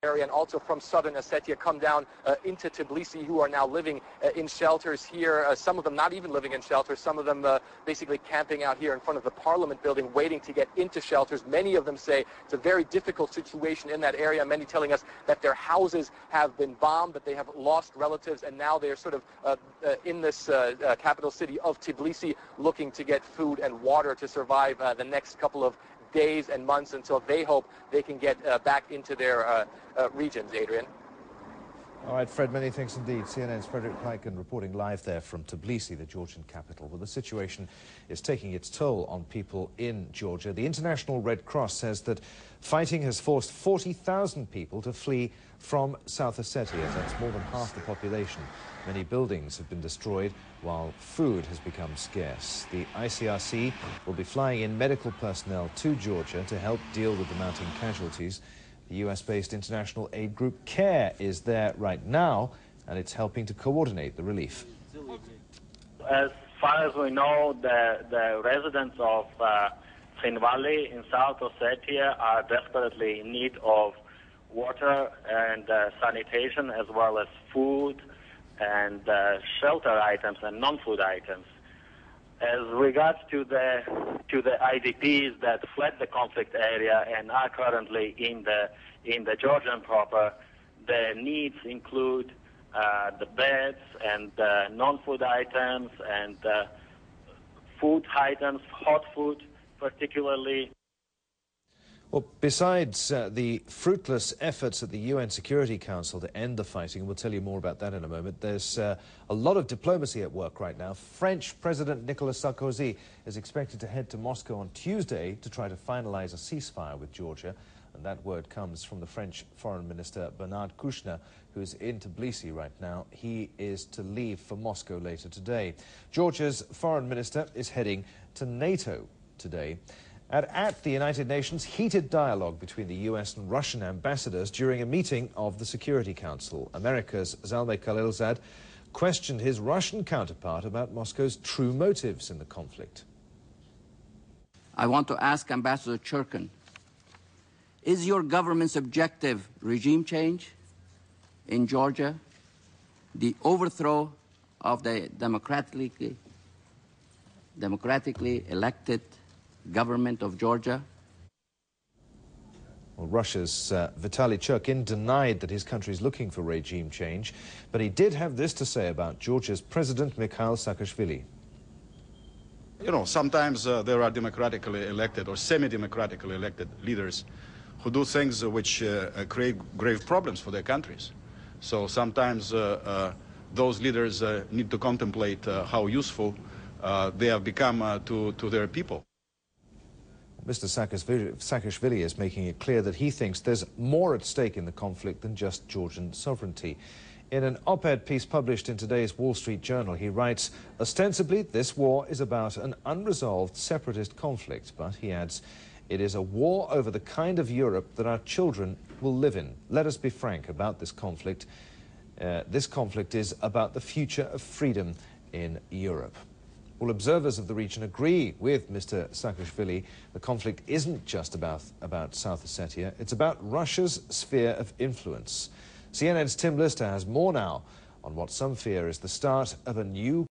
area and also from southern Ossetia come down into Tbilisi, who are now living in shelters here. Some of them not even living in shelters, some of them basically camping out here in front of the parliament building waiting to get into shelters. Many of them say it's a very difficult situation in that area, many telling us that their houses have been bombed, that they have lost relatives, and now they are sort of in this capital city of Tbilisi looking to get food and water to survive the next couple of days and months until they hope they can get back into their regions. Adrian. All right, Fred, many thanks indeed. CNN's Frederick Peiken reporting live there from Tbilisi, the Georgian capital. Well, the situation is taking its toll on people in Georgia. The International Red Cross says that fighting has forced 40,000 people to flee from South Ossetia. That's more than half the population. Many buildings have been destroyed, while food has become scarce. The ICRC will be flying in medical personnel to Georgia to help deal with the mounting casualties. The US-based international aid group CARE is there right now, and it's helping to coordinate the relief. As far as we know, the residents of Khin Valley in South Ossetia are desperately in need of water and sanitation, as well as food and shelter items and non-food items. As regards to the IDPs that fled the conflict area and are currently in the Georgian proper, the needs include the beds and non-food items and food items, hot food particularly. Well, besides the fruitless efforts at the UN Security Council to end the fighting, we'll tell you more about that in a moment, there's a lot of diplomacy at work right now. French President Nicolas Sarkozy is expected to head to Moscow on Tuesday to try to finalize a ceasefire with Georgia. And that word comes from the French Foreign Minister Bernard Kouchner, who's in Tbilisi right now. He is to leave for Moscow later today. Georgia's foreign minister is heading to NATO today. At the United Nations, heated dialogue between the US and Russian ambassadors during a meeting of the Security Council. America's Zalmay Khalilzad questioned his Russian counterpart about Moscow's true motives in the conflict. I want to ask Ambassador Churkin, is your government's objective regime change in Georgia, the overthrow of the democratically elected government of Georgia? Well, Russia's Vitaly Churkin denied that his country is looking for regime change, but he did have this to say about Georgia's President Mikhail Saakashvili. You know, sometimes there are democratically elected or semi-democratically elected leaders who do things which create grave problems for their countries. So sometimes those leaders need to contemplate how useful they have become to their people. Mr. Saakashvili is making it clear that he thinks there's more at stake in the conflict than just Georgian sovereignty. In an op-ed piece published in today's Wall Street Journal, he writes, ostensibly, this war is about an unresolved separatist conflict, but he adds, it is a war over the kind of Europe that our children will live in. Let us be frank about this conflict. This conflict is about the future of freedom in Europe. Well, observers of the region agree with Mr. Saakashvili. The conflict isn't just about South Ossetia. It's about Russia's sphere of influence. CNN's Tim Lister has more now on what some fear is the start of a new